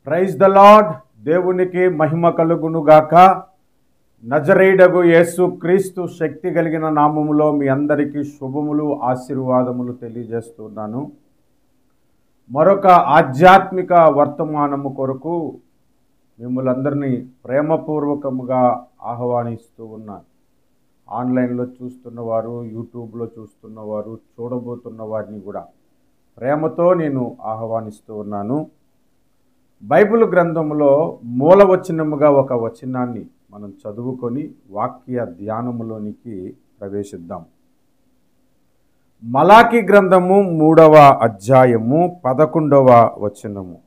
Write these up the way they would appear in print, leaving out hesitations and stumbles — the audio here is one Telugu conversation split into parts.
Praise the lord. దేవునికి మహిమ కలుగును గాక. నజరేయుడగు యేసు క్రీస్తు శక్తి కలిగిన నామములో మీ అందరికీ శుభములు ఆశీర్వాదములు తెలియజేస్తున్నాను. మరొక ఆధ్యాత్మిక వర్తమానము కొరకు మిమ్మల్ందరినీ ప్రేమపూర్వకముగా ఆహ్వానిస్తూ ఉన్నాను. ఆన్లైన్లో చూస్తున్నవారు, యూట్యూబ్లో చూస్తున్నవారు, చూడబోతున్న వారిని కూడా ప్రేమతో నేను ఆహ్వానిస్తూ ఉన్నాను. బైబిల్ గ్రంథంలో మూలవచనముగా ఒక వచనాన్ని మనం చదువుకొని వాక్య ధ్యానములోనికి ప్రవేశిద్దాం. మలాకి గ్రంథము 3వ అధ్యాయము 11వ వచనము.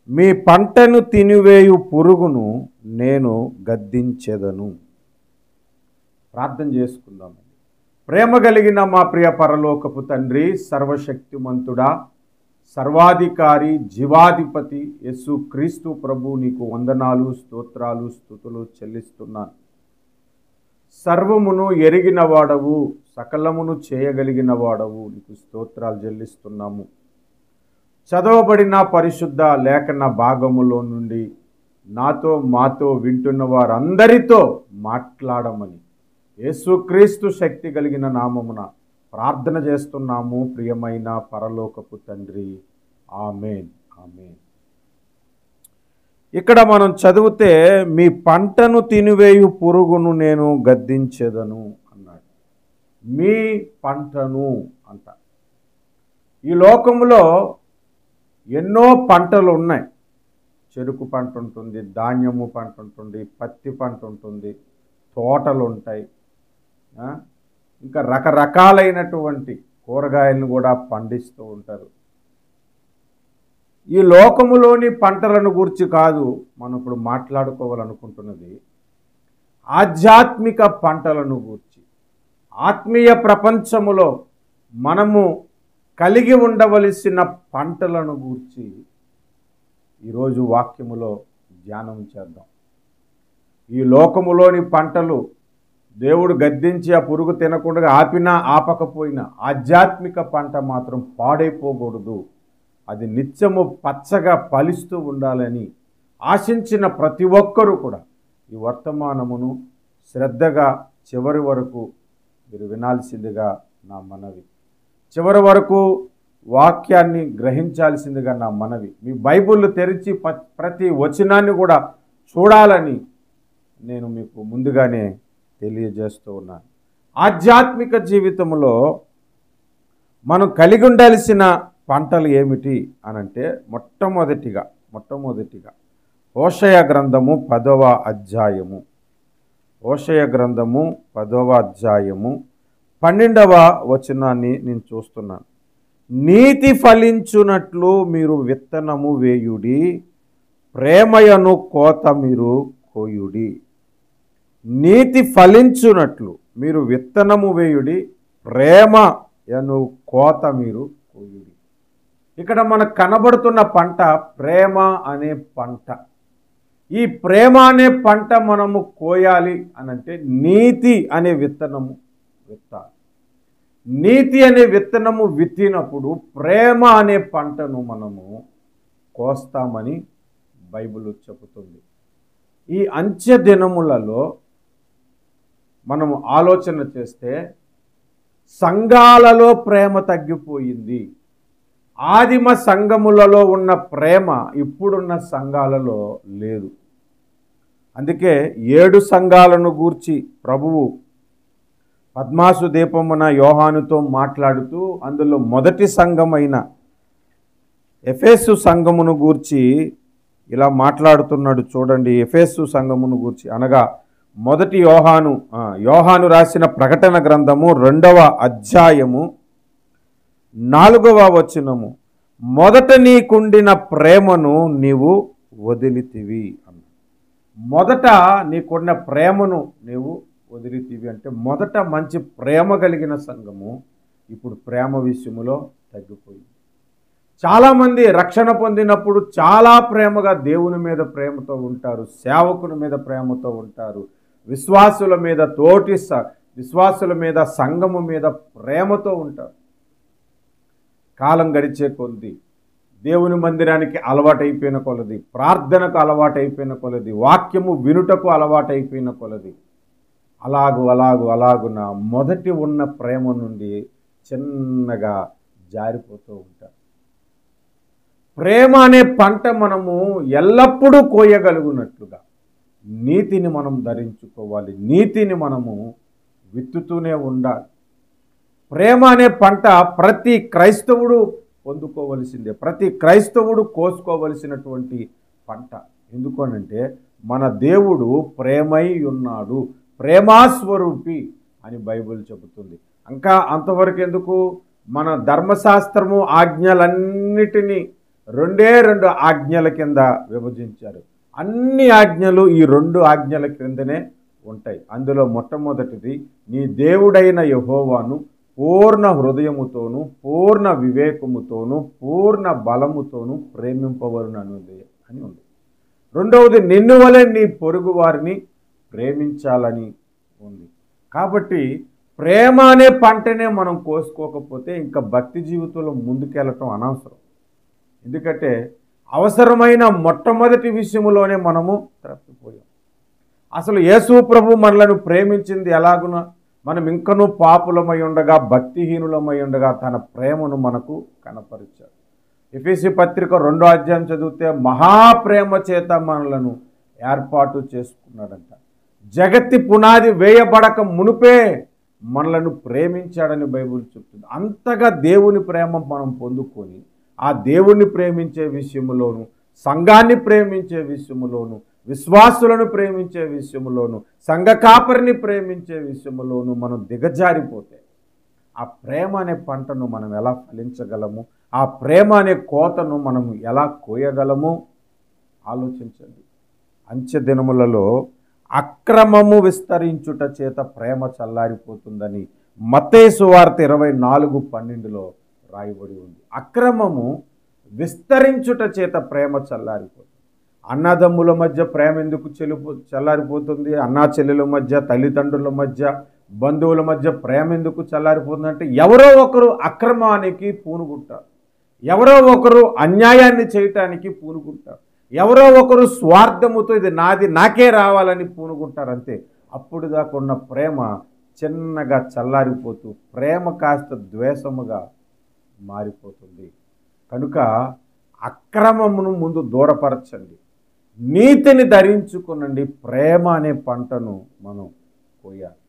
మీ పంటను తినివేయు పురుగును నేను గద్దించెదను. ప్రార్థన చేసుకుందాం. ప్రేమ కలిగిన మా ప్రియ పరలోకపు తండ్రి, సర్వశక్తిమంతుడా, సర్వాధికారి, జీవాధిపతి యేసు క్రీస్తు ప్రభు, నీకు వందనాలు, స్తోత్రాలు, స్తుతులు చెల్లిస్తున్నాను. సర్వమును ఎరిగిన వాడవు, సకలమును చేయగలిగిన వాడవు, నీకు స్తోత్రాలు చెల్లిస్తున్నాము. చదవబడిన పరిశుద్ధ లేఖన భాగములో నుండి నాతో మాతో వింటున్న వారందరితో మాట్లాడమని యేసుక్రీస్తు శక్తి కలిగిన నామమున ప్రార్థన చేస్తున్నాము. ప్రియమైన పరలోకపు తండ్రి, ఆమేన్, ఆమేన్. ఇక్కడ మనం చదివితే మీ పంటను తినివేయు పురుగును నేను గద్దించెదను అన్నాడు. మీ పంటను అంట. ఈ లోకంలో ఎన్నో పంటలు ఉన్నాయి. చెరుకు పంట ఉంటుంది, ధాన్యము పంట ఉంటుంది, పత్తి పంట ఉంటుంది, తోటలు ఉంటాయి, ఇంకా రకరకాలైనటువంటి కూరగాయలను కూడా పండిస్తూ ఉంటారు. ఈ లోకములోని పంటలను గురించి కాదు మనం ఇప్పుడు మాట్లాడుకోవాలనుకుంటున్నది, ఆధ్యాత్మిక పంటలను గురించి. ఆత్మీయ ప్రపంచములో మనము కలిగి ఉండవలసిన పంటలను గురించి ఈరోజు వాక్యములో ధ్యానం చేద్దాం. ఈ లోకములోని పంటలు దేవుడు గద్దించి ఆ పురుగు తినకుండా ఆపినా ఆపకపోయినా ఆధ్యాత్మిక పంట మాత్రం పాడైపోకూడదు, అది నిత్యము పచ్చగా ఫలిస్తూ ఉండాలని ఆశించిన ప్రతి ఒక్కరూ కూడా ఈ వర్తమానమును శ్రద్ధగా చివరి వరకు మీరు వినాల్సిందిగా నా మనవి. చివరి వరకు వాక్యాన్ని గ్రహించాల్సిందిగా నా మనవి. మీ బైబిల్ తెరిచి ప్రతి వచనాన్ని కూడా చూడాలని నేను మీకు ముందుగానే తెలియజేస్తూ ఉన్నాను. ఆధ్యాత్మిక జీవితంలో మనం కలిగి ఉండాల్సిన పంటలు ఏమిటి అనంటే మొట్టమొదటిగా హోషయ గ్రంథము 10వ అధ్యాయము. హోషయ గ్రంథము 10వ అధ్యాయము 12వ వచనాన్ని నేను చూస్తున్నాను. నీతి ఫలించునట్లు మీరు విత్తనము వేయుడి, ప్రేమయను కోత మీరు కోయుడి. నీతి ఫలించునట్లు మీరు విత్తనము వేయుడి, ప్రేమయను కోత మీరు కోయుడి. ఇక్కడ మనకు కనబడుతున్న పంట ప్రేమ అనే పంట. ఈ ప్రేమ అనే పంట మనము కోయాలి అనంటే నీతి అనే విత్తనము విత్తాలి. నీతి అనే విత్తనము విత్తినప్పుడు ప్రేమ అనే పంటను మనము కోస్తామని బైబిల్ చెబుతుంది. ఈ అంత్య దినములలో మనము ఆలోచన చేస్తే సంఘాలలో ప్రేమ తగ్గిపోయింది. ఆదిమ సంఘములలో ఉన్న ప్రేమ ఇప్పుడున్న సంఘాలలో లేదు. అందుకే 7 సంఘాలను గూర్చి ప్రభువు పద్మాసు దీపమున యోహానుతో మాట్లాడుతూ అందులో మొదటి సంఘమైన ఎఫెసు సంఘమును గూర్చి ఇలా మాట్లాడుతున్నాడు. చూడండి, ఎఫెసు సంఘమును గూర్చి అనగా మొదటి యోహాను రాసిన ప్రకటన గ్రంథము 2వ అధ్యాయము 4వ వచనము. మొదట నీకుండిన ప్రేమను నీవు వదిలితివి అన్న. మొదట నీకున్న ప్రేమను నీవు వదిలితివి అంటే మొదట మంచి ప్రేమ కలిగిన సంఘము ఇప్పుడు ప్రేమ విషయములో తగ్గిపోయింది. చాలామంది రక్షణ పొందినప్పుడు చాలా ప్రేమగా దేవుని మీద ప్రేమతో ఉంటారు, సేవకుని మీద ప్రేమతో ఉంటారు, విశ్వాసుల మీద విశ్వాసుల మీద సంఘము మీద ప్రేమతో ఉంటారు. కాలం గడిచే కొద్దీ దేవుని మందిరానికి అలవాటైపోయిన కొలది, ప్రార్థనకు అలవాటైపోయిన కొలది, వాక్యము వినుటకు అలవాటైపోయిన కొలది అలాగున మొదటి ఉన్న ప్రేమ నుండి చిన్నగా జారిపోతూ ఉంటారు. ప్రేమ అనే పంట మనము ఎల్లప్పుడూ కోయగలుగునట్లుగా నీతిని మనం ధరించుకోవాలి, నీతిని మనము విత్తుతూనే ఉండాలి. ప్రేమ అనే పంట ప్రతి క్రైస్తవుడు పొందుకోవలసిందే, ప్రతి క్రైస్తవుడు కోసుకోవలసినటువంటి పంట. ఎందుకనంటే మన దేవుడు ప్రేమై ఉన్నాడు, ప్రేమాస్వరూపి అని బైబిల్ చెబుతుంది. ఇంకా అంతవరకు ఎందుకు, మన ధర్మశాస్త్రము ఆజ్ఞలన్నిటినీ రెండే రెండు ఆజ్ఞల కింద విభజించారు. అన్ని ఆజ్ఞలు ఈ రెండు ఆజ్ఞల క్రిందనే ఉంటాయి. అందులో మొట్టమొదటిది, నీ దేవుడైన యెహోవాను పూర్ణ హృదయముతోనూ పూర్ణ వివేకముతోనూ పూర్ణ బలముతోనూ ప్రేమింపవలెను అని ఉంది. రెండవది, నిన్ను వలె నీ పొరుగు వారిని ప్రేమించాలని ఉంది. కాబట్టి ప్రేమ అనే పంటనే మనం కోసుకోకపోతే ఇంకా భక్తి జీవితంలో ముందుకెళ్ళటం అనవసరం. ఎందుకంటే అవసరమైన మొట్టమొదటి విషయంలోనే మనము తప్పిపోయాం. అసలు యేసు ప్రభు మనలను ప్రేమించింది ఎలాగున, మనం ఇంకనూ పాపులమై ఉండగా, భక్తిహీనులమై ఉండగా తన ప్రేమను మనకు కనపరిచాడు. ఎఫెసీ పత్రిక 2వ అధ్యాయం చదివితే మహాప్రేమ చేత మనలను ఏర్పాటు చేసుకున్నాడంట. జగత్తి పునాది వేయబడక మునుపే మనలను ప్రేమించాడని బైబిల్ చెప్తుంది. అంతగా దేవుని ప్రేమ మనం పొందుకొని ఆ దేవుణ్ణి ప్రేమించే విషయంలోను, సంఘాన్ని ప్రేమించే విషయంలోను, విశ్వాసులను ప్రేమించే విషయంలోను, సంఘ కాపరిని ప్రేమించే విషయంలోను మనం దిగజారిపోతే ఆ ప్రేమ అనే పంటను మనం ఎలా ఫలించగలము, ఆ ప్రేమ అనే కోతను మనం ఎలా కోయగలము ఆలోచించండి. అంచె దినములలో అక్రమము విస్తరించుట చేత ప్రేమ చల్లారిపోతుందని మత్తయి సువార్త 24:12 రాయబడి ఉంది. అక్రమము విస్తరించుట చేత ప్రేమ చల్లారిపోతుంది. అన్నదమ్ముల మధ్య ప్రేమ ఎందుకు చల్లారిపోతుంది? అన్నా చెల్లెల మధ్య, తల్లిదండ్రుల మధ్య, బంధువుల మధ్య ప్రేమ ఎందుకు చల్లారిపోతుందంటే ఎవరో ఒకరు అక్రమానికి పూనుకుంటారు, ఎవరో ఒకరు అన్యాయాన్ని చేయటానికి పూనుకుంటారు, ఎవరో ఒకరు స్వార్థముతో ఇది నాది నాకే రావాలని పూనుకుంటారు. అంతే. అప్పుడు దాకా ఉన్న ప్రేమ చిన్నగా చల్లారిపోతూ ప్రేమ కాస్త ద్వేషముగా మారిపోతుంది. కనుక అక్రమమును ముందు దూరపరచండి, నీతిని ధరించుకునండి, ప్రేమ అనే పంటను మనం కోయాలి.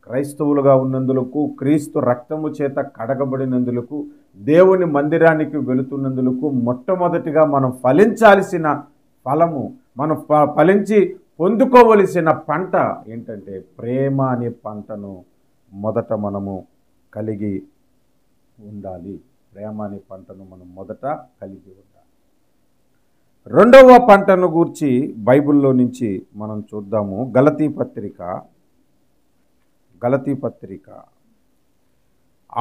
క్రైస్తవులుగా ఉన్నందులకు, క్రీస్తు రక్తము చేత కడగబడినందులకు, దేవుని మందిరానికి వెళుతున్నందులకు మొట్టమొదటిగా మనం ఫలించాల్సిన ఫలము, మనం ఫలించి పొందుకోవలసిన పంట ఏంటంటే ప్రేమ అనే పంటను మొదట మనము కలిగి ఉండాలి. ప్రేమ అనే పంటను మనం మొదట కలిగి ఉండాలి. రెండవ పంటను గూర్చి బైబిల్లో నుంచి మనం చూద్దాము. గలతీ పత్రిక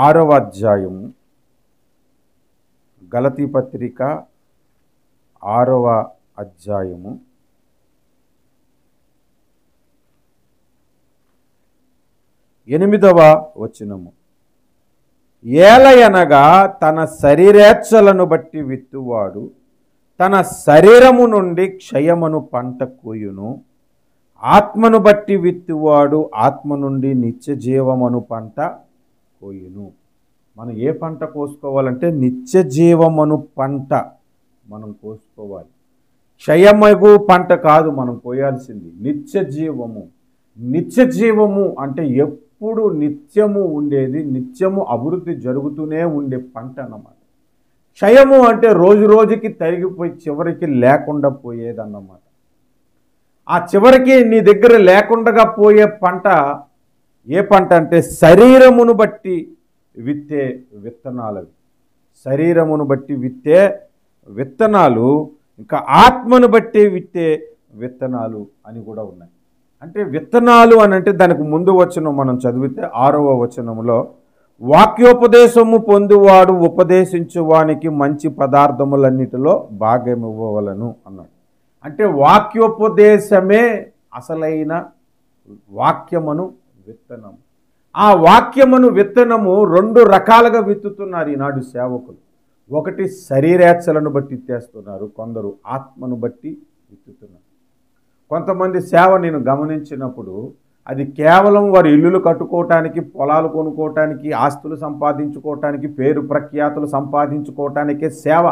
6వ అధ్యాయము, గలతీ పత్రిక 6వ అధ్యాయము 8వ వచనము. ఏలయనగా తన శరీరేచ్ఛలను బట్టి విత్తువాడు తన శరీరము నుండి క్షయమును పంట కోయును, ఆత్మను బట్టి విత్తువాడు ఆత్మ నుండి నిత్య జీవమును పంట కోయును. మనం ఏ పంట కోసుకోవాలంటే నిత్య జీవమును పంట మనం కోసుకోవాలి. క్షయమగు పంట కాదు మనం కోయాల్సింది, నిత్య జీవము. నిత్య జీవము అంటే ఎప్పుడు నిత్యము ఉండేది, నిత్యము అభివృద్ధి జరుగుతూనే ఉండే పంట అన్నమాట. క్షయము అంటే రోజు రోజుకి తరిగిపోయి చివరికి లేకుండా పోయేదన్నమాట. ఆ చివరికి నీ దగ్గర లేకుండా పోయే పంట ఏ పంట అంటే శరీరమును బట్టి విత్తే విత్తనాలు. శరీరమును బట్టి విత్తే విత్తనాలు, ఇంకా ఆత్మను బట్టి విత్తే విత్తనాలు అని కూడా ఉన్నాయి. అంటే విత్తనాలు అని అంటే దానికి ముందు వచనం మనం చదివితే 6వ వచనంలో వాక్యోపదేశము పొందువాడు ఉపదేశించువానికి మంచి పదార్థములన్నిటిలో భాగం ఇవ్వవలను అన్నాడు. అంటే వాక్యోపదేశమే అసలైన వాక్యమును విత్తనము. ఆ వాక్యమును విత్తనము 2 రకాలుగా విత్తుతున్నారు ఈనాడు సేవకులు. ఒకటి శరీరేచ్ఛలను బట్టి విత్తేస్తున్నారు, కొందరు ఆత్మను బట్టి విత్తుతున్నారు. కొంతమంది సేవ నేను గమనించినప్పుడు అది కేవలం వారి ఇల్లులు కట్టుకోవటానికి, పొలాలు కొనుక్కోవటానికి, ఆస్తులు సంపాదించుకోవటానికి, పేరు ప్రఖ్యాతులు సంపాదించుకోవటానికే సేవ.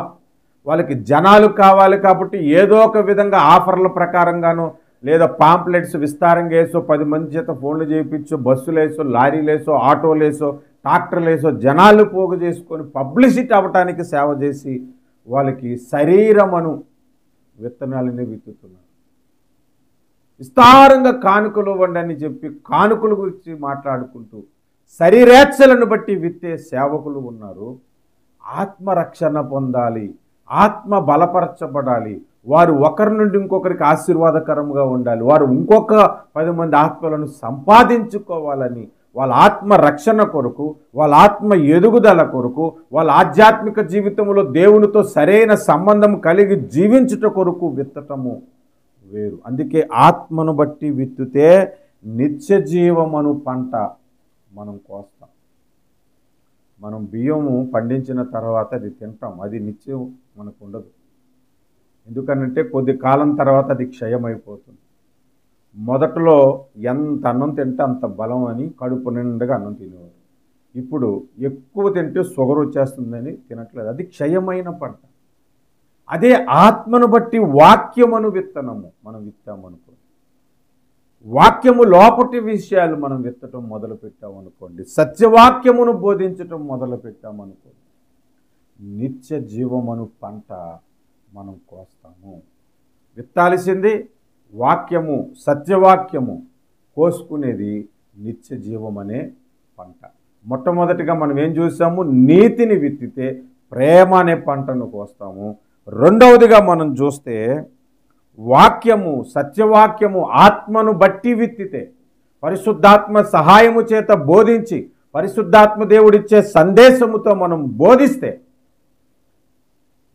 వాళ్ళకి జనాలు కావాలి కాబట్టి ఏదో ఒక విధంగా ఆఫర్ల ప్రకారంగానో లేదా పాంప్లెట్స్ విస్తారంగా వేసో, 10 మంది చేత ఫోన్లు చేయించో, బస్సులేసో, లారీలేసో, ఆటోలేసో, ట్రాక్టర్లేసో జనాలు పోగు చేసుకొని పబ్లిసిటీ అవ్వటానికి సేవ చేసి వాళ్ళకి శరీరమను విత్తనాలని విత్తుతున్నారు. విస్తారంగా కానుకలు ఇవ్వండి అని చెప్పి కానుకల గురించి మాట్లాడుకుంటూ శరీరేచ్ఛలను బట్టి విత్తే సేవకులు ఉన్నారు. ఆత్మరక్షణ పొందాలి, ఆత్మ బలపరచబడాలి, వారు ఒకరి నుండి ఇంకొకరికి ఆశీర్వాదకరంగా ఉండాలి, వారు ఇంకొక 10 మంది ఆత్మలను సంపాదించుకోవాలని, వాళ్ళ ఆత్మ రక్షణ కొరకు, వాళ్ళ ఆత్మ ఎదుగుదల కొరకు, వాళ్ళ ఆధ్యాత్మిక జీవితంలో దేవునితో సరైన సంబంధం కలిగి జీవించుట కొరకు విత్తటము వేరు. అందుకే ఆత్మను బట్టి విత్తుతే నిత్య జీవమను పంట మనం కోస్తాం. మనం బియ్యము పండించిన తర్వాత అది తింటాం, అది నిత్యం మనకు ఉండదు. ఎందుకనంటే కొద్ది కాలం తర్వాత అది క్షయమైపోతుంది. మొదట్లో ఎంత అన్నం తింటే అంత బలం అని కడుపు నిండుగా అన్నం తినేవారు. ఇప్పుడు ఎక్కువ తింటే షుగర్ వచ్చేస్తుందని తినట్లేదు, అది క్షయమైన పంట. అదే ఆత్మను బట్టి వాక్యమును విత్తనము మనం విత్తామనుకోండి, వాక్యము లోపటి విషయాలు మనం విత్తటం మొదలు పెట్టామనుకోండి, సత్యవాక్యమును బోధించటం మొదలు పెట్టామనుకోండి, నిత్య జీవమను పంట మనం కోస్తాము. విత్తాల్సింది వాక్యము, సత్యవాక్యము, కోసుకునేది నిత్య జీవం అనే పంట. మొట్టమొదటిగా మనం ఏం చూసాము? నీతిని విత్తితే ప్రేమ అనే పంటను కోస్తాము. రెండవదిగా మనం చూస్తే వాక్యము, సత్యవాక్యము, ఆత్మను బట్టి విత్తితే, పరిశుద్ధాత్మ సహాయము చేత బోధించి, పరిశుద్ధాత్మ దేవుడిచ్చే సందేశముతో మనం బోధిస్తే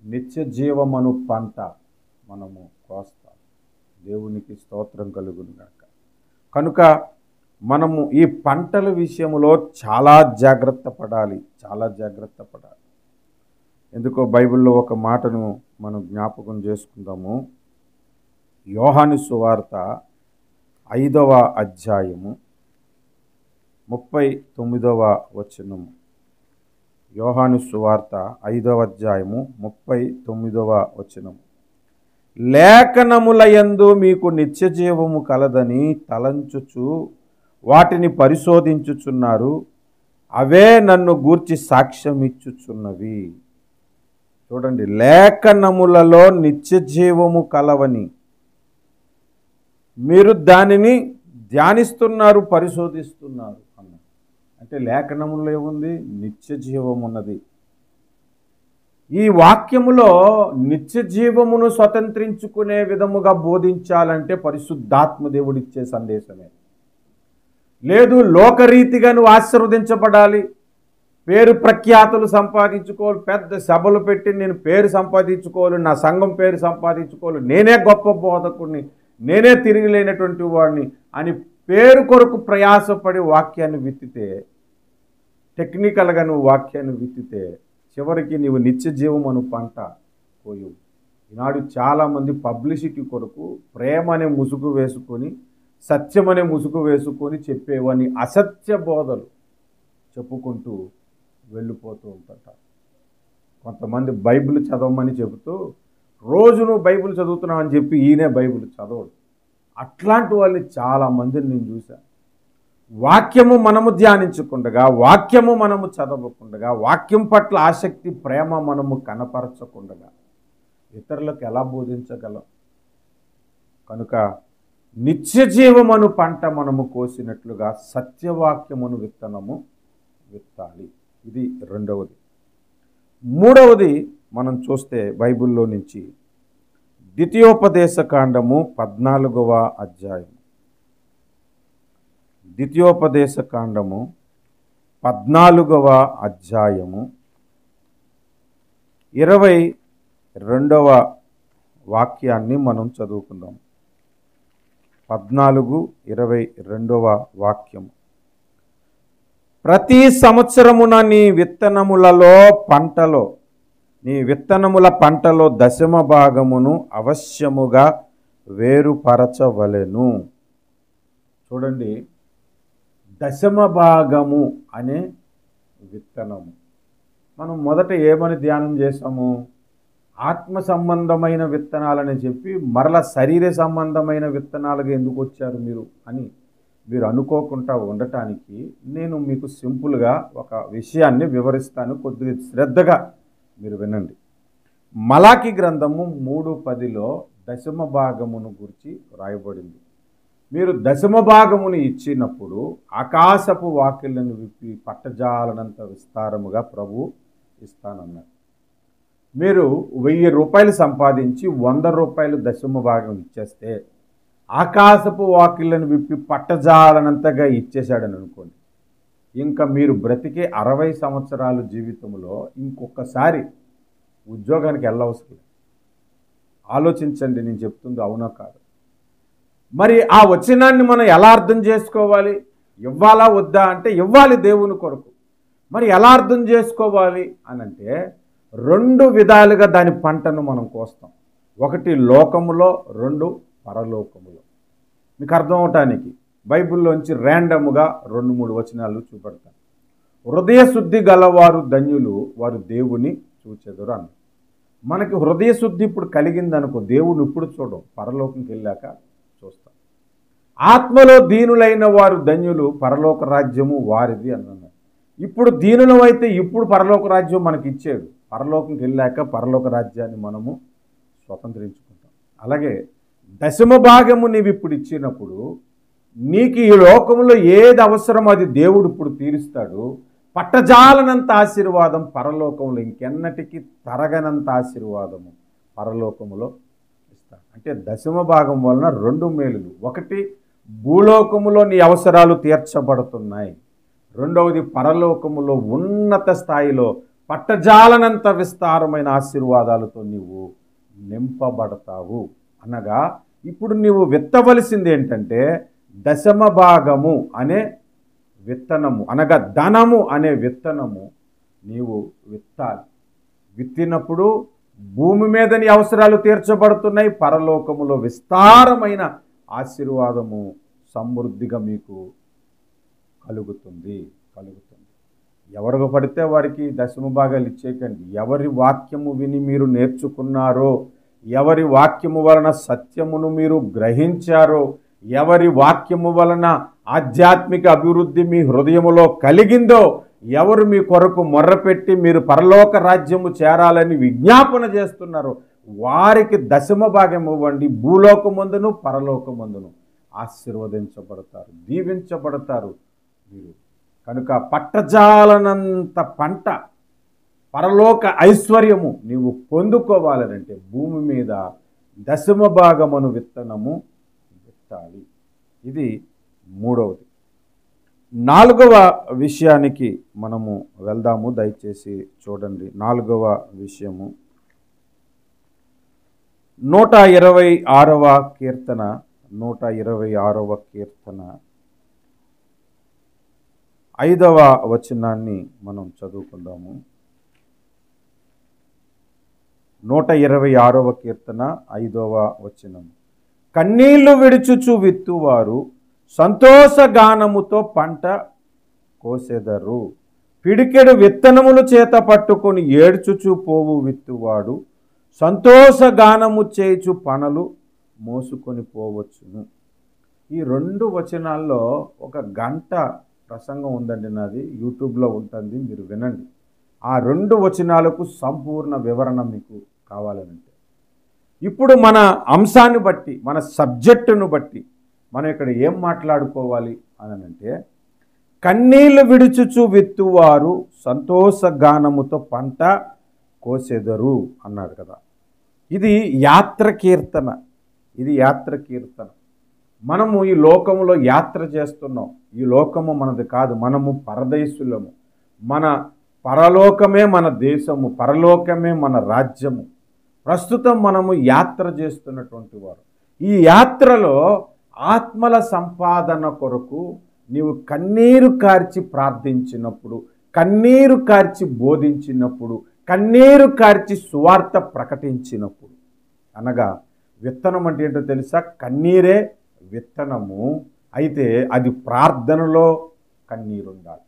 నిత్య జీవమను పంట మనము కోస్తాం. దేవునికి స్తోత్రం కలుగును గాక. కనుక మనము ఈ పంటల విషయంలో చాలా జాగ్రత్త పడాలి, చాలా జాగ్రత్త పడాలి. ఎందుకో బైబిల్లో ఒక మాటను మనం జ్ఞాపకం చేసుకుందాము. యోహాను సువార్త 5వ అధ్యాయము 39వ వచనము. యోహాను సువార్త 5వ అధ్యాయము 39వ వచనము. లేఖనములయందు మీకు నిత్య జీవము కలదని తలంచుచు వాటిని పరిశోధించుచున్నారు, అవే నన్ను గూర్చి సాక్ష్యం ఇచ్చుచున్నవి. చూడండి, లేఖనములలో నిత్య జీవము కలవని మీరు దానిని ధ్యానిస్తున్నారు, పరిశోధిస్తున్నారు అన్న. అంటే లేఖనములో ఏముంది? నిత్య జీవం ఉన్నది. ఈ వాక్యములో నిత్య జీవమును స్వతంత్రించుకునే విధముగా బోధించాలంటే పరిశుద్ధాత్మ దేవుడిచ్చే సందేశమే. లేదు, లోకరీతిగా నువ్వు ఆశీర్వదించబడాలి, పేరు ప్రఖ్యాతులు సంపాదించుకోవాలి, పెద్ద సభలు పెట్టి నేను పేరు సంపాదించుకోవాలి, నా సంఘం పేరు సంపాదించుకోవాలి, నేనే గొప్ప బోధకుడిని, నేనే తిరిగిలేనటువంటి వాడిని అని పేరు కొరకు ప్రయాసపడి వాక్యాన్ని విత్తితే, టెక్నికల్గా నువ్వు వాక్యాన్ని విత్తితే చివరికి నీవు నిత్య జీవం అను పంట పోయవు. ఈనాడు చాలామంది పబ్లిసిటీ కొరకు ప్రేమ అనే ముసుగు వేసుకొని, సత్యం అనే ముసుగు వేసుకొని చెప్పేవని అసత్య బోధలు చెప్పుకుంటూ వెళ్ళిపోతూ ఉంటారు. కొంతమంది బైబిల్ చదవమని చెబుతూ రోజు నువ్వు బైబిల్ చదువుతున్నావు అని చెప్పి ఈయనే బైబిల్ చదవడు. అట్లాంటి వాళ్ళని చాలామందిని నేను చూశాను. వాక్యము మనము ధ్యానించకుండగా, వాక్యము మనము చదవకుండగా, వాక్యం పట్ల ఆసక్తి, ప్రేమ మనము కనపరచకుండగా ఇతరులకు ఎలా బోధించగలం? కనుక నిత్య జీవమను పంట మనము కోసినట్లుగా సత్యవాక్యమును విత్తనము విత్తాలి. ఇది రెండవది. మూడవది మనం చూస్తే బైబిల్లో నుంచి ద్వితీయోపదేశ కాండము 14వ అధ్యాయం. ద్వితీయోపదేశ కాండము 14వ అధ్యాయము 22వ వాక్యాన్ని మనం చదువుకుందాం. 14:22వ వాక్యం. ప్రతి సంవత్సరమున నీ విత్తనములలో పంటలో నీ విత్తనముల పంటలో దశమ భాగమును అవశ్యముగా వేరుపరచవలెను. చూడండి, దశమ భాగము అనే విత్తనము. మనం మొదట ఏమని ధ్యానం చేసాము? ఆత్మ సంబంధమైన విత్తనాలని చెప్పి మరల శరీర సంబంధమైన విత్తనాలుగా ఎందుకు వచ్చారు మీరు అని మీరు అనుకోకుండా ఉండటానికి నేను మీకు సింపుల్గా ఒక విషయాన్ని వివరిస్తాను. కొద్దిగా శ్రద్ధగా మీరు వినండి. మలాకి గ్రంథము 3:10లో దశమ భాగమును గురించి రాయబడింది. మీరు దశమ భాగమును ఇచ్చినప్పుడు ఆకాశపు వాకిళ్లను విప్పి పట్టజాలనంత విస్తారముగా ప్రభు ఇస్తానన్నారు. మీరు 1000 రూపాయలు సంపాదించి 100 రూపాయలు దశమ భాగం ఇచ్చేస్తే ఆకాశపు వాకిళ్లను విప్పి పట్టజాలనంతగా ఇచ్చేశాడని అనుకోండి, ఇంకా మీరు బ్రతికే 60 సంవత్సరాలు జీవితంలో ఇంకొకసారి ఉద్యోగానికి వెళ్ళవసరం లేదు. ఆలోచించండి, నేను చెప్తుంది అవునా కాదు. మరి ఆ వచనాన్ని మనం ఎలా అర్థం చేసుకోవాలి? ఇవ్వాలా వద్దా అంటే ఇవ్వాలి దేవుని కొరకు. మరి ఎలా అర్థం చేసుకోవాలి అని అంటే 2 విధాలుగా దాని పంటను మనం కోస్తాం. ఒకటి లోకములో, 2 పరలోకములో. మీకు అర్థం అవటానికి బైబిల్లోంచి ర్యాండమ్గా 2-3 వచనాలు చూపెడతాను. హృదయ శుద్ధి గలవారు ధన్యులు, వారు దేవుని చూచెదరు అన్న. మనకి హృదయ శుద్ధి ఇప్పుడు కలిగిందనుకో, దేవుని ఇప్పుడు చూడం, పరలోకంకి వెళ్ళాక చూస్తాం. ఆత్మలో దీనులైన వారు ధన్యులు, పరలోక రాజ్యము వారిది అన్నారు. ఇప్పుడు దీనులమైతే ఇప్పుడు పరలోక రాజ్యం మనకి ఇచ్చాడు. పరలోకంకి వెళ్ళాక పరలోక రాజ్యాన్ని మనము స్వతంత్రించుకుంటాం. అలాగే దశమ భాగము నీవు ఇప్పుడు ఇచ్చినప్పుడు నీకు ఈ లోకంలో ఏది అవసరమో అది దేవుడు ఇప్పుడు తీరుస్తాడు. పట్టజాలనంత ఆశీర్వాదం పరలోకంలో, ఇంకెన్నటికీ తరగనంత ఆశీర్వాదము పరలోకములో ఇస్తాడు. అంటే దశమ భాగం వలన 2 మేలులు. ఒకటి, భూలోకములో నీ అవసరాలు తీర్చబడుతున్నాయి. రెండవది, పరలోకములో ఉన్నత స్థాయిలో పట్టజాలనంత విస్తారమైన ఆశీర్వాదాలతో నీవు నింపబడతావు. అనగా ఇప్పుడు నీవు విత్తవలసింది ఏంటంటే దశమ భాగము అనే విత్తనము, అనగా ధనము అనే విత్తనము నీవు విత్తాలి. విత్తినప్పుడు భూమి మీద నీ అవసరాలు తీర్చబడుతున్నాయి, పరలోకములో విస్తారమైన ఆశీర్వాదము సమృద్ధిగా మీకు కలుగుతుంది. ఎవరికి పడితే వారికి దశమ భాగాలు ఇచ్చేకండి. ఎవరి వాక్యము విని మీరు నేర్చుకున్నారో, ఎవరి వాక్యము వలన సత్యమును మీరు గ్రహించారో, ఎవరి వాక్యము వలన ఆధ్యాత్మిక అభివృద్ధి మీ హృదయములో కలిగిందో, ఎవరు మీ కొరకు మొర్రపెట్టి మీరు పరలోక రాజ్యము చేరాలని విజ్ఞాపన చేస్తున్నారో వారికి దశమ భాగం ఇవ్వండి. భూలోకమందును పరలోకమందును ఆశీర్వదించబడతారు, దీవించబడతారు మీరు. కనుక పట్టజాలనంత పంట, పరలోక ఐశ్వర్యము నీవు పొందుకోవాలనంటే భూమి మీద దశమ భాగమును విత్తనము విత్తాలి. ఇది 3వది. 4వ విషయానికి మనము వెళ్దాము. దయచేసి చూడండి. 4వ విషయము 126వ కీర్తన 126వ కీర్తన 5వ వచనాన్ని మనం చదువుకుందాము. 126వ కీర్తన 5వ వచనం. కన్నీళ్లు విడుచుచు విత్తువారు సంతోషగానముతో పంట కోసెదరు. పిడికెడు విత్తనములు చేత పట్టుకొని ఏడ్చుచు పోవు విత్తువాడు సంతోషగానము చేయుచు పనలు మోసుకొని పోవచ్చును. ఈ 2 వచనాల్లో 1 గంట ప్రసంగం ఉందండి, నాది యూట్యూబ్లో ఉంటుంది, మీరు వినండి. ఆ 2 వచనాలకు సంపూర్ణ వివరణ మీకు కావాలనంటే ఇప్పుడు మన అంశాన్ని బట్టి, మన సబ్జెక్టును బట్టి మనం ఇక్కడ ఏం మాట్లాడుకోవాలి అని అంటే, కన్నీళ్లు విడుచుచు విత్తువారు సంతోషగానముతో పంట కోసెదరు అన్నాడు కదా. ఇది యాత్ర కీర్తన. మనము ఈ లోకంలో యాత్ర చేస్తున్నాం. ఈ లోకము మనది కాదు, మనము పరదేశులము. మన పరలోకమే మన దేశము, పరలోకమే మన రాజ్యము. ప్రస్తుతం మనము యాత్ర చేస్తున్నటువంటి వారు. ఈ యాత్రలో ఆత్మల సంపాదన కొరకు నీవు కన్నీరు కార్చి ప్రార్థించినప్పుడు, కన్నీరు కార్చి బోధించినప్పుడు, కన్నీరు కార్చి సువార్త ప్రకటించినప్పుడు. అనగా విత్తనం అంటే ఏంటో తెలుసా? కన్నీరే విత్తనము. అయితే అది ప్రార్థనలో కన్నీరు ఉండాలి.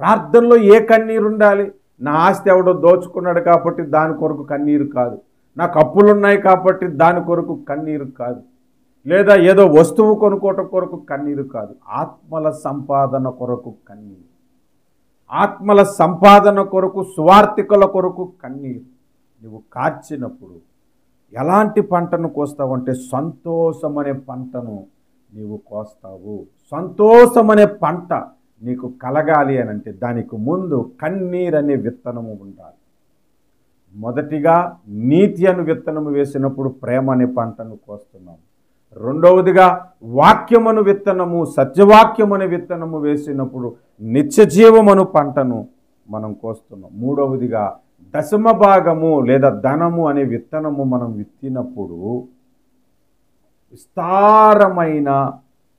ప్రార్థనలో ఏ కన్నీరు ఉండాలి? నా ఆస్తి ఎవడో దోచుకున్నాడు కాబట్టి దాని కొరకు కన్నీరు కాదు, నాకు అప్పులు ఉన్నాయి కాబట్టి దాని కొరకు కన్నీరు కాదు, లేదా ఏదో వస్తువు కొనుక్కోవటం కొరకు కన్నీరు కాదు. ఆత్మల సంపాదన కొరకు కన్నీరు, ఆత్మల సంపాదన కొరకు, సువార్థికుల కొరకు కన్నీరు నువ్వు కార్చినప్పుడు ఎలాంటి పంటను కోస్తావు అంటే సంతోషం అనే పంటను నీవు కోస్తావు. సంతోషం అనే పంట నీకు కలగాలి అని అంటే దానికి ముందు కన్నీరు అనే విత్తనము ఉండాలి. మొదటిగా నీతి అను విత్తనము వేసినప్పుడు ప్రేమ అనే పంటను కోస్తున్నాము. రెండవదిగా వాక్యమను విత్తనము, సత్యవాక్యమనే విత్తనము వేసినప్పుడు నిత్యజీవమను పంటను మనం కోస్తున్నాం. మూడవదిగా దశమ భాగము లేదా ధనము అనే విత్తనము మనం విత్తినప్పుడు విస్తారమైన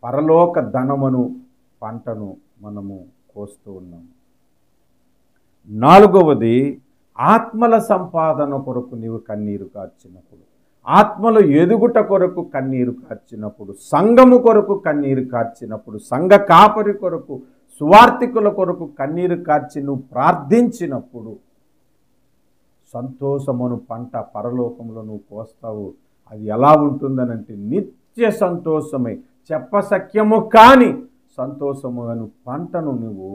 పరలోక ధనమును పంటను మనము కోస్తూ ఉన్నాము. నాలుగవది ఆత్మల సంపాదన కొరకు నీవు కన్నీరు కార్చినప్పుడు, ఆత్మలు ఎదుగుట కొరకు కన్నీరు కార్చినప్పుడు, సంఘము కొరకు కన్నీరు కార్చినప్పుడు, సంఘ కాపరి కొరకు, సువార్థికుల కొరకు కన్నీరు కార్చి నువ్వు ప్రార్థించినప్పుడు సంతోషమును పంట పరలోకంలో నువ్వు కోస్తావు. అది ఎలా ఉంటుందనంటే నిత్య సంతోషమై చెప్పసఖ్యము కాని సంతోషము అను పంటను నువ్వు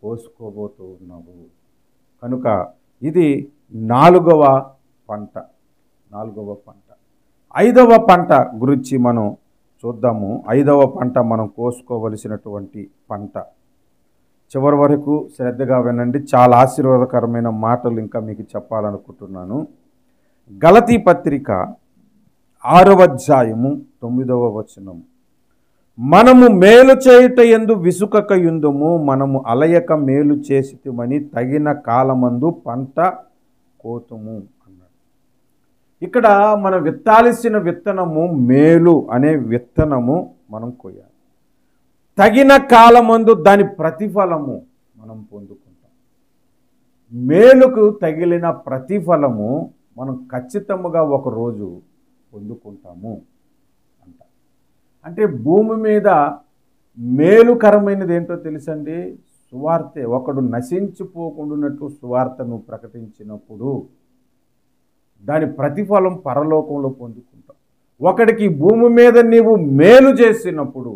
కోసుకోబోతూ ఉన్నావు. కనుక ఇది నాలుగవ పంట. ఐదవ పంట గురించి మనం చూద్దాము. ఐదవ పంట మనం కోసుకోవలసినటువంటి పంట. చివరి వరకు శ్రద్ధగా వినండి, చాలా ఆశీర్వాదకరమైన మాటలు ఇంకా మీకు చెప్పాలనుకుంటున్నాను. గలతీ పత్రిక 6వ అధ్యాయము 9వ వచనం. మనము మేలు చేయుట యందు విసుకక యుందుము, మనము అలయక మేలు చేసితిమని తగిన కాలమందు పంట కోతుము అన్నాడు. ఇక్కడ మనం విత్తాల్సిన విత్తనము మేలు అనే విత్తనము మనం కోయాలి. తగిన కాలమందు దాని ప్రతిఫలము మనం పొందుకుంటాం. మేలుకు తగిలిన ప్రతిఫలము మనం ఖచ్చితంగా ఒకరోజు పొందుకుంటాము అంట. అంటే భూమి మీద మేలుకరమైనది ఏంటో తెలుసండి? సువార్తే. ఒకడు నశించిపోకుండాన్నట్టు సువార్తను ప్రకటించినప్పుడు దాని ప్రతిఫలం పరలోకంలో పొందుకుంటాం. ఒకడికి భూమి మీద నీవు మేలు చేసినప్పుడు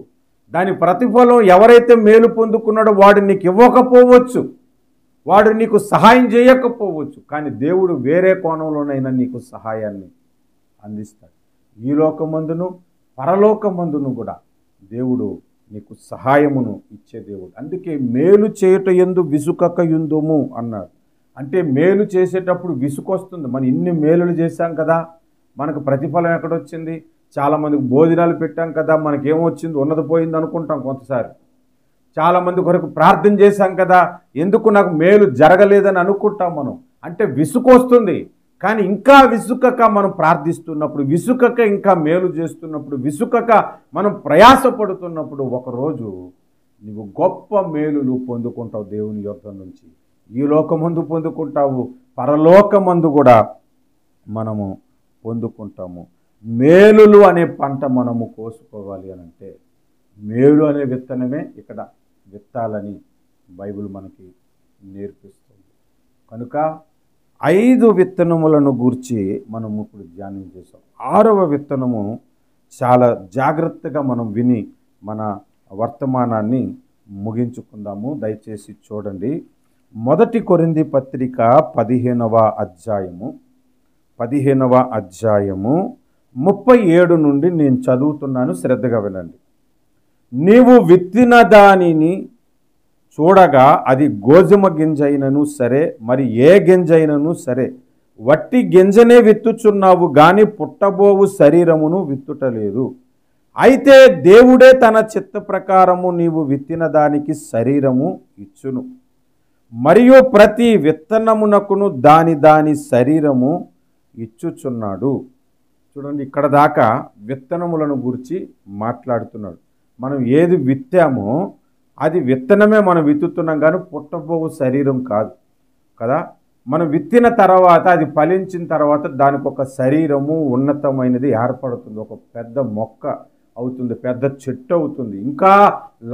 దాని ప్రతిఫలం ఎవరైతే మేలు పొందుకున్నాడో వాడు నీకు ఇవ్వకపోవచ్చు, వాడు నీకు సహాయం చేయకపోవచ్చు, కానీ దేవుడు వేరే కోణంలోనైనా నీకు సహాయాన్ని అందిస్తాడు. ఈ లోకమందును పరలోకమందును కూడా దేవుడు నీకు సహాయమును ఇచ్చే దేవుడు. అందుకే మేలు చేయుట యందు విసుకక యుందుము అన్నాడు. అంటే మేలు చేసేటప్పుడు విసుకొస్తుంది. మనం ఇన్ని మేలులు చేశాం కదా, మనకు ప్రతిఫలం ఎక్కడొచ్చింది? చాలామందికి భోజనాలు పెట్టాం కదా, మనకేమొచ్చింది? ఉన్నది పోయింది అనుకుంటాం కొంతసారి. చాలామంది కొరకు ప్రార్థన చేశాం కదా, ఎందుకు నాకు మేలు జరగలేదని అనుకుంటాం మనం. అంటే విసుకొస్తుంది. కానీ ఇంకా విసుకక మనం ప్రార్థిస్తున్నప్పుడు, విసుకక ఇంకా మేలు చేస్తున్నప్పుడు, విసుకక మనం ప్రయాసపడుతున్నప్పుడు ఒకరోజు నువ్వు గొప్ప మేలులు పొందుకుంటావు దేవుని యొద్ద నుంచి. ఈ లోకమందు పొందుకుంటావు, పరలోకమందు కూడా మనము పొందుకుంటాము. మేలులు అనే పంట మనము కోసుకోవాలి అని అంటే మేలు అనే విత్తనమే ఇక్కడ విత్తాలని బైబిల్ మనకి నేర్పిస్తుంది. కనుక 5 విత్తనములను గూర్చి మనం ఇప్పుడు ధ్యానం చేసాం. 6వ విత్తనము చాలా జాగ్రత్తగా మనం విని మన వర్తమానాన్ని ముగించుకుందాము. దయచేసి చూడండి. 1 కొరింథీ పత్రిక 15వ అధ్యాయము 37 నుండి నేను చదువుతున్నాను, శ్రద్ధగా వినండి. నీవు విత్తిన దానిని చూడగా అది గోధుమ గింజైనను సరే, మరి ఏ గింజైనను సరే, వట్టి గింజనే విత్తుచున్నావు గాని పుట్టబోవు శరీరమును విత్తుటలేదు. అయితే దేవుడే తన చిత్త ప్రకారము నీవు విత్తిన దానికి శరీరము ఇచ్చును. మరియు ప్రతి విత్తనమునకును దాని శరీరము ఇచ్చుచున్నాడు. చూడండి, ఇక్కడ దాకా విత్తనములను గురించి మాట్లాడుతున్నాడు. మనం ఏది విత్తామో అది విత్తనమే మనం విత్తుతున్నాం, కానీ పుట్టబోవు శరీరం కాదు కదా. మనం విత్తిన తర్వాత అది ఫలించిన తర్వాత దానికి ఒక శరీరము ఉన్నతమైనది ఏర్పడుతుంది, ఒక పెద్ద మొక్క అవుతుంది, పెద్ద చెట్టు అవుతుంది, ఇంకా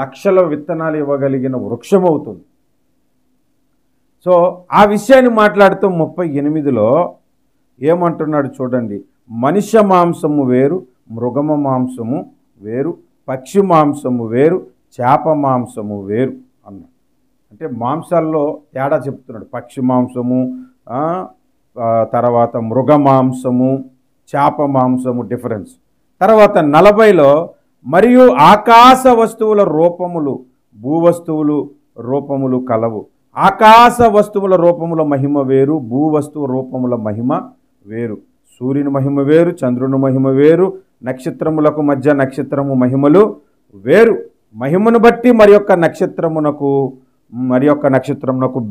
లక్షల విత్తనాలు ఇవ్వగలిగిన వృక్షం అవుతుంది. సో ఆ విషయాన్ని మాట్లాడుతూ 38లో ఏమంటున్నాడు చూడండి, మనుష్య మాంసము వేరు, మృగమ మాంసము వేరు, పక్షి మాంసము వేరు, చేప మాంసము వేరు అన్నాడు. అంటే మాంసాల్లో తేడా చెప్తున్నాడు. పక్షి మాంసము, తర్వాత మృగ మాంసము, చేప మాంసము డిఫరెన్స్. తర్వాత 40లో మరియు ఆకాశ వస్తువుల రూపములు భూవస్తువులు రూపములు కలవు. ఆకాశ వస్తువుల రూపముల మహిమ వేరు, భూవస్తువు రూపముల మహిమ వేరు. సూర్యుని మహిమ వేరు, చంద్రుని మహిమ వేరు, నక్షత్రములకు మధ్య నక్షత్రము మహిమలు వేరు. మహిమను బట్టి మరి యొక్క నక్షత్రమునకు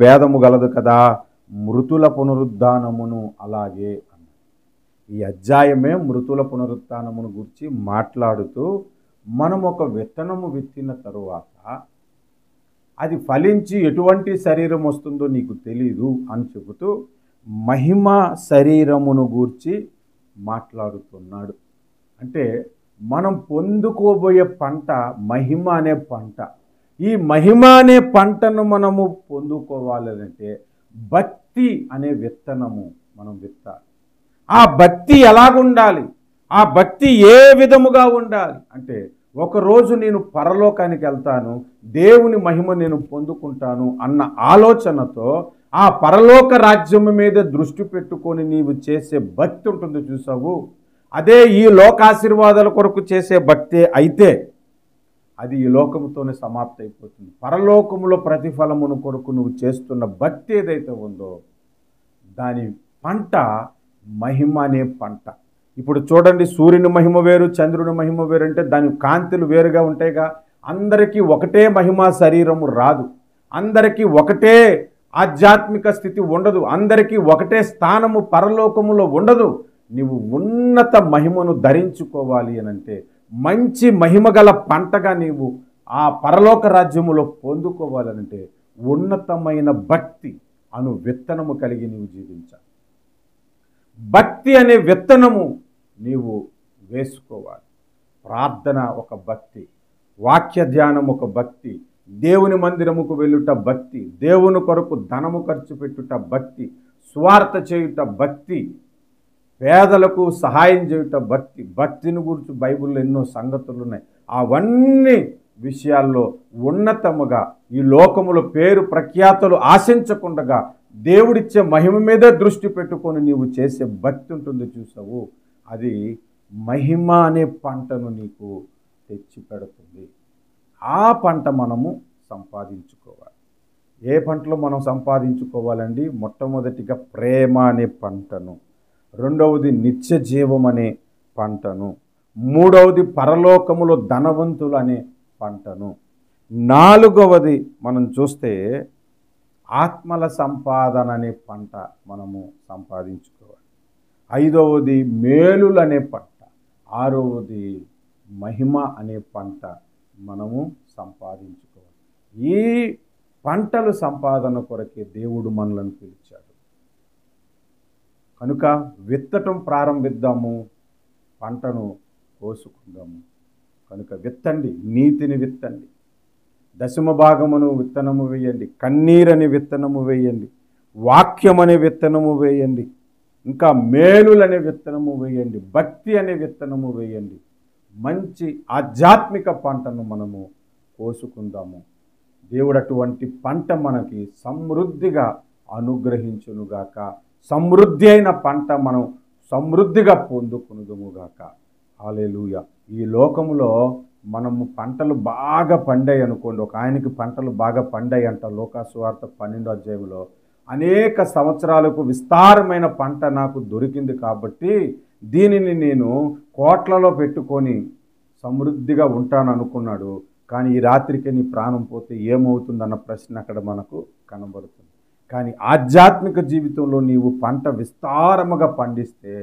భేదము గలదు కదా, మృతుల పునరుద్ధానమును అలాగే అన్న. ఈ అధ్యాయమే మృతుల పునరుద్ధానమును గురించి మాట్లాడుతూ, మనం ఒక విత్తనము విత్తిన తరువాత అది ఫలించి ఎటువంటి శరీరం వస్తుందో నీకు తెలీదు అని చెబుతూ మహిమ శరీరమును గూర్చి మాట్లాడుతున్నాడు. అంటే మనం పొందుకోబోయే పంట మహిమ అనే పంట. ఈ మహిమ అనే పంటను మనము పొందుకోవాలంటే భక్తి అనే విత్తనము మనం విత్తాలి. ఆ భక్తి ఎలాగుండాలి, ఆ భక్తి ఏ విధముగా ఉండాలి అంటే, ఒకరోజు నేను పరలోకానికి వెళ్తాను, దేవుని మహిమ నేను పొందుకుంటాను అన్న ఆలోచనతో ఆ పరలోక రాజ్యం మీద దృష్టి పెట్టుకొని నీవు చేసే భక్తి ఉంటుంది చూసావు, అదే ఈ లోకాశీర్వాదాల కొరకు చేసే భక్తి అయితే అది ఈ లోకముతోనే సమాప్తి అయిపోతుంది. పరలోకములో ప్రతిఫలమును కొరకు నువ్వు చేస్తున్న భక్తి ఏదైతే ఉందో దాని పంట మహిమ అనే పంట. ఇప్పుడు చూడండి, సూర్యుని మహిమ వేరు, చంద్రుని మహిమ వేరు అంటే దాని కాంతులు వేరుగా ఉంటాయిగా. అందరికీ ఒకటే మహిమ శరీరము రాదు, అందరికీ ఒకటే ఆధ్యాత్మిక స్థితి ఉండదు, అందరికీ ఒకటే స్థానము పరలోకములో ఉండదు. నీవు ఉన్నత మహిమను ధరించుకోవాలి అనంటే, మంచి మహిమ గల పంటగా నీవు ఆ పరలోక రాజ్యములో పొందుకోవాలనంటే ఉన్నతమైన భక్తి అను విత్తనము కలిగి నీవు జీవించాలి. భక్తి అనే విత్తనము నీవు వేసుకోవాలి. ప్రార్థన ఒక భక్తి, వాక్య ధ్యానం ఒక భక్తి, దేవుని మందిరముకు వెళ్ళుట భక్తి, దేవుని కొరకు ధనము ఖర్చు పెట్టుట భక్తి, స్వార్థ చేయుట భక్తి, పేదలకు సహాయం చేయుట భక్తి. భక్తిని గురించి బైబిల్లో ఎన్నో సంగతులు ఉన్నాయి. అవన్నీ విషయాల్లో ఉన్నతముగా ఈ లోకములో పేరు ప్రఖ్యాతులు ఆశించకుండగా దేవుడిచ్చే మహిమ మీదే దృష్టి పెట్టుకొని నీవు చేసే భక్తి ఉంటుంది చూసావు, అది మహిమ అనే పంటను నీకు తెచ్చి పెడుతుంది. ఆ పంట మనము సంపాదించుకోవాలి. ఏ పంటలో మనం సంపాదించుకోవాలండి? మొట్టమొదటిగా ప్రేమ అనే పంటను, రెండవది నిత్య జీవం అనే పంటను, మూడవది పరలోకములో ధనవంతులు అనే పంటను, నాలుగవది మనం చూస్తే ఆత్మల సంపాదన అనే పంట మనము సంపాదించుకోవాలి, ఐదవది మేలులు అనే పంట, ఆరవది మహిమ అనే పంట మనము సంపాదించుకోవాలి. ఈ పంటలు సంపాదన కొరకే దేవుడు మనలను పిలిచాడు. కనుక విత్తటం ప్రారంభిద్దాము, పంటను కోసుకుందాము. కనుక విత్తండి, నీతిని విత్తండి, దశమ భాగమును విత్తనము వేయండి, కన్నీరని విత్తనము వేయండి, వాక్యం అనే విత్తనము వేయండి, ఇంకా మేలులనే విత్తనము వేయండి, భక్తి అనే విత్తనము వేయండి. మంచి ఆధ్యాత్మిక పంటను మనము కోసుకుందాము. దేవుడు అటువంటి పంట మనకి సమృద్ధిగా అనుగ్రహించునుగాక. సమృద్ధి అయిన పంట మనం సమృద్ధిగా పొందుకునుదుముగాక. హల్లెలూయా. ఈ లోకములో మనము పంటలు బాగా పండాయి అనుకోండి, ఒక ఆయనకి పంటలు బాగా పండాయి అంట లోకాసువార్త 12వ అధ్యాయంలో. అనేక సంవత్సరాలకు విస్తారమైన పంట నాకు దొరికింది కాబట్టి దీనిని నేను కోట్లలో పెట్టుకొని సమృద్ధిగా ఉంటాను అనుకున్నాడు. కానీ ఈ రాత్రికి నీ ప్రాణం పోతే ఏమవుతుందన్న ప్రశ్న అక్కడ మనకు కనబడుతుంది. కానీ ఆధ్యాత్మిక జీవితంలో నీవు పంట విస్తారముగా పండిస్తే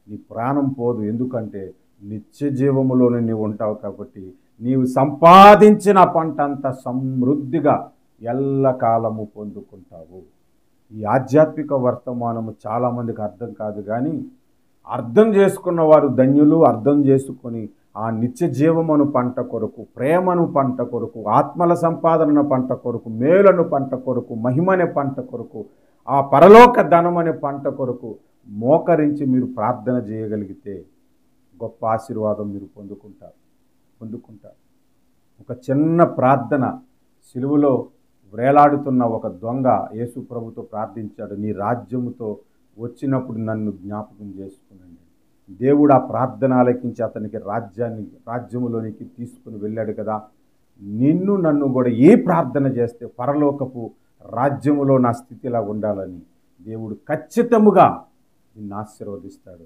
నీ ప్రాణం పోదు. ఎందుకంటే నిత్య జీవములోనే నీవు ఉంటావు కాబట్టి నీవు సంపాదించిన పంట అంతా సమృద్ధిగా ఎల్లకాలము పొందుకుంటావు. ఈ ఆధ్యాత్మిక వర్తమానము చాలామందికి అర్థం కాదు, కానీ అర్థం చేసుకున్న వారు ధన్యులు. అర్థం చేసుకొని ఆ నిత్య జీవమును పంట కొరకు, ప్రేమను పంట కొరకు, ఆత్మల సంపాదన పంట కొరకు, మేలును పంట కొరకు, మహిమనే పంట కొరకు, ఆ పరలోక ధనమనే పంట కొరకు మోకరించి మీరు ప్రార్థన చేయగలిగితే గొప్ప ఆశీర్వాదం మీరు పొందుకుంటారు. ఒక చిన్న ప్రార్థన, సిలువలో వేలాడుతున్న ఒక దొంగ యేసు ప్రభుతో ప్రార్థించాడు, నీ రాజ్యముతో వచ్చినప్పుడు నన్ను జ్ఞాపకం చేసుకునండి. దేవుడు ఆ ప్రార్థన ఆలకించి అతనికి రాజ్యములోనికి తీసుకుని వెళ్ళాడు కదా. నిన్ను నన్ను కూడా ఏ ప్రార్థన చేస్తే పరలోకపు రాజ్యములో నా స్థితిలా ఉండాలని దేవుడు ఖచ్చితముగా నిన్ను ఆశీర్వదిస్తాడు.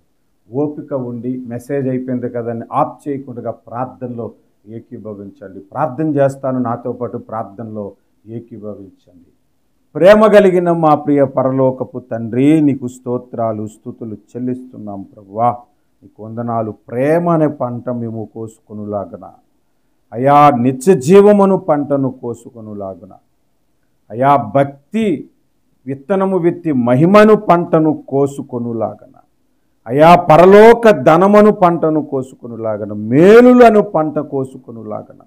ఓపిక ఉండి మెసేజ్ అయిపోయింది కదని ఆప్ చేయకుండా ప్రార్థనలో ఏకీభవించండి. ప్రార్థన చేస్తాను, నాతో పాటు ప్రార్థనలో ఏకీభవించండి. ప్రేమ కలిగిన మా ప్రియ పరలోకపు తండ్రి, నీకు స్తోత్రాలు స్తుతులు చెల్లిస్తున్నాం ప్రభువా. నీకు వందనాలు. ప్రేమ అనే పంట మేము కోసుకొనులాగన అయా, నిత్య జీవమును పంటను కోసుకొనులాగన అయా, భక్తి విత్తనము విత్తి మహిమను పంటను కోసుకొనులాగన అయా, పరలోక ధనమును పంటను కోసుకొనులాగన, మేలులను పంట కోసుకొనులాగన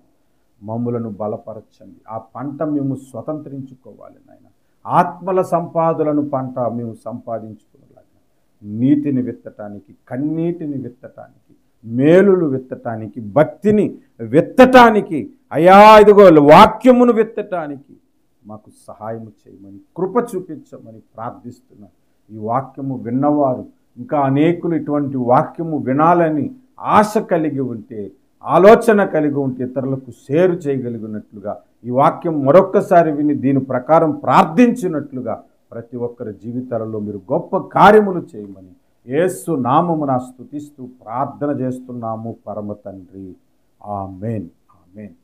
మమ్ములను బలపరచండి. ఆ పంట మేము స్వతంత్రించుకోవాలి నాయన. ఆత్మల సంపాదనను పంట మేము సంపాదించుకునేలాగా, నీతిని విత్తటానికి, కన్నీటిని విత్తటానికి, మేలులు విత్తటానికి, భక్తిని విత్తటానికి, అయా ఇదిగో వాక్యమును విత్తటానికి మాకు సహాయం చేయమని, కృప చూపించమని ప్రార్థిస్తున్నాను. ఈ వాక్యము విన్నవారు ఇంకా అనేకులు ఇటువంటి వాక్యము వినాలని ఆశ కలిగి ఉంటే, ఆలోచన కలిగి ఉంటే ఇతరులకు షేర్ చేయగలిగినట్లుగా, ఈ వాక్యం మరొక్కసారి విని దీని ప్రకారం ప్రార్థించినట్లుగా ప్రతి ఒక్కరి జీవితాలలో మీరు గొప్ప కార్యములు చేయమని యేసు నామమున స్తుతిస్తూ ప్రార్థన చేస్తున్నాము పరమ తండ్రి. ఆమేన్. ఆమేన్.